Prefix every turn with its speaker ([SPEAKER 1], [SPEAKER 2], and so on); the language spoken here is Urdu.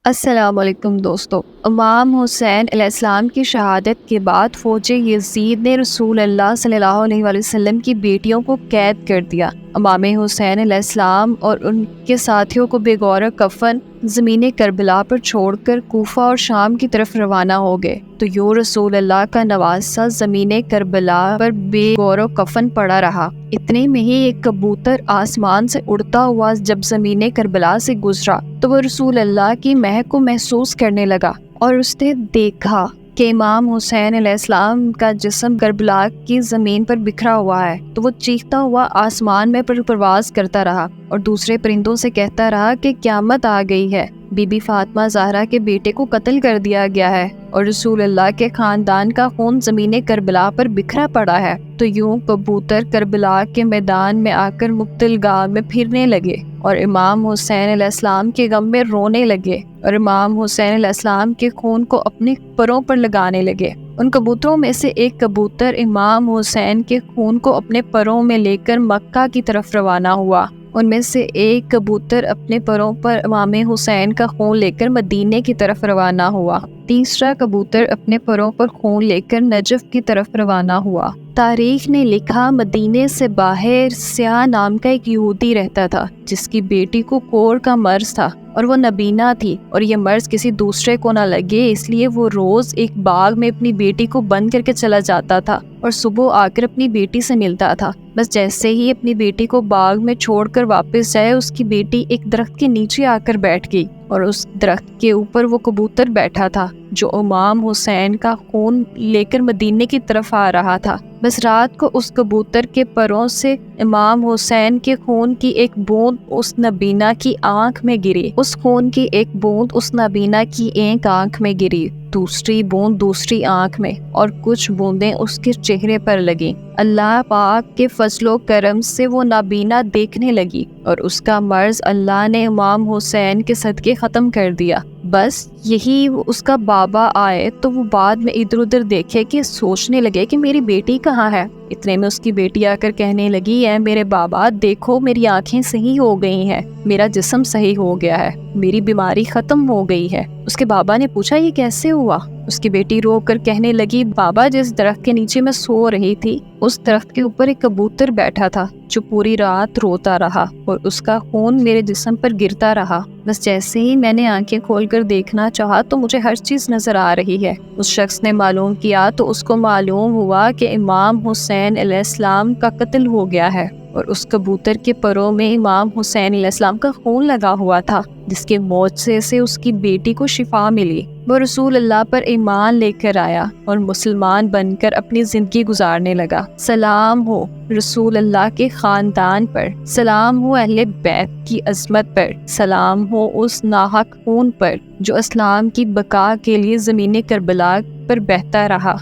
[SPEAKER 1] السلام علیکم دوستو۔ امام حسین علیہ السلام کی شہادت کے بعد فوج یزید نے رسول اللہ صلی اللہ علیہ وآلہ وسلم کی بیٹیوں کو قید کر دیا۔ امام حسین علیہ السلام اور ان کے ساتھیوں کو بے غور کفن زمین کربلا پر چھوڑ کر کوفہ اور شام کی طرف روانہ ہو گئے، تو یوں رسول اللہ کا نواسہ زمین کربلا پر بے غور کفن پڑا رہا۔ اتنے میں ہی ایک کبوتر آسمان سے اڑتا ہوا جب زمین کربلا سے گزرا تو وہ رسول اللہ کی مہک کو محسوس کرنے لگا، اور اس نے دیکھا کہ امام حسین علیہ السلام کا جسم کربلا کی زمین پر بکھرا ہوا ہے، تو وہ چیختا ہوا آسمان میں پرواز کرتا رہا اور دوسرے پرندوں سے کہتا رہا کہ قیامت آ گئی ہے، بی بی فاطمہ زہرا کے بیٹے کو قتل کر دیا گیا ہے اور رسول اللہ کے خاندان کا خون زمین کربلا پر بکھرا پڑا ہے۔ تو یوں کبوتر کربلا کے میدان میں آ کر مقتل گاہ میں پھرنے لگے اور امام حسین علیہ السلام کے غم میں رونے لگے اور امام حسین علیہ السلام کے خون کو اپنے پروں پر لگانے لگے۔ ان کبوتروں میں سے ایک کبوتر امام حسین کے خون کو اپنے پروں میں لے کر مکہ کی طرف روانہ ہوا۔ ان میں سے ایک کبوتر اپنے پروں پر امام حسین کا خون لے کر مدینے کی طرف روانہ ہوا۔ تیسرا کبوتر اپنے پروں پر خون لے کر نجف کی طرف روانہ ہوا۔ تاریخ نے لکھا مدینے سے باہر سیاہ نام کا ایک یہودی رہتا تھا جس کی بیٹی کو کور کا مرض تھا اور وہ نبینا تھی، اور یہ مرض کسی دوسرے کو نہ لگے اس لیے وہ روز ایک باغ میں اپنی بیٹی کو بند کر کے چلا جاتا تھا اور صبح آ کر اپنی بیٹی سے ملتا تھا۔ بس جیسے ہی اپنی بیٹی کو باغ میں چھوڑ کر واپس جائے، اس کی بیٹی ایک درخت کے نیچے آ کر بیٹھ گئی اور اس درخت کے اوپر وہ کبوتر بیٹھا تھا جو امام حسین کا خون لے کر مدینے کی طرف آ رہا تھا۔ بس رات کو اس کبوتر کے پروں سے امام حسین کے خون کی ایک بوند اس نبینا کی آنکھ میں گری، اس خون کی ایک بوند اس نبینا کی ایک آنکھ میں گری، دوسری بوند دوسری آنکھ میں، اور کچھ بوندیں اس کے چہرے پر لگیں۔ اللہ پاک کے فضل و کرم سے وہ نابینا دیکھنے لگی اور اس کا مرض اللہ نے امام حسین کے صدقے ختم کر دیا۔ بس یہی اس کا بابا آئے تو وہ بعد میں ادھر ادھر دیکھے کہ سوچنے لگے کہ میری بیٹی کہاں ہے۔ اتنے میں اس کی بیٹی آ کر کہنے لگی، اے میرے بابا دیکھو میری آنکھیں صحیح ہو گئی ہیں، میرا جسم صحیح ہو گیا ہے، میری بیماری ختم ہو گئی ہے۔ اس کے بابا نے پوچھا یہ کیسے ہوا؟ اس کی بیٹی رو کر کہنے لگی، بابا جس درخت کے نیچے میں سو رہی تھی اس درخت کے اوپر ایک کبوتر بیٹھا تھا جو پوری رات روتا رہا اور اس کا خون میرے جسم پر گرتا رہا۔ بس جیسے ہی میں نے آنکھیں کھول کر دیکھنا چاہا تو مجھے ہر چیز نظر آ رہی ہے۔ اس شخص نے معلوم کیا تو اس کو معلوم ہوا کہ امام حسین علیہ السلام کا قتل ہو گیا ہے، اور اس کبوتر کے پروں میں امام حسین علیہ السلام کا خون لگا ہوا تھا جس کے معجزے سے اس کی بیٹی کو شفا ملی۔ وہ رسول اللہ پر ایمان لے کر آیا اور مسلمان بن کر اپنی زندگی گزارنے لگا۔ سلام ہو رسول اللہ کے خاندان پر، سلام ہو اہل بیت کی عظمت پر، سلام ہو اس ناحق خون پر جو اسلام کی بقا کے لیے زمین کربلا پر بہتا رہا۔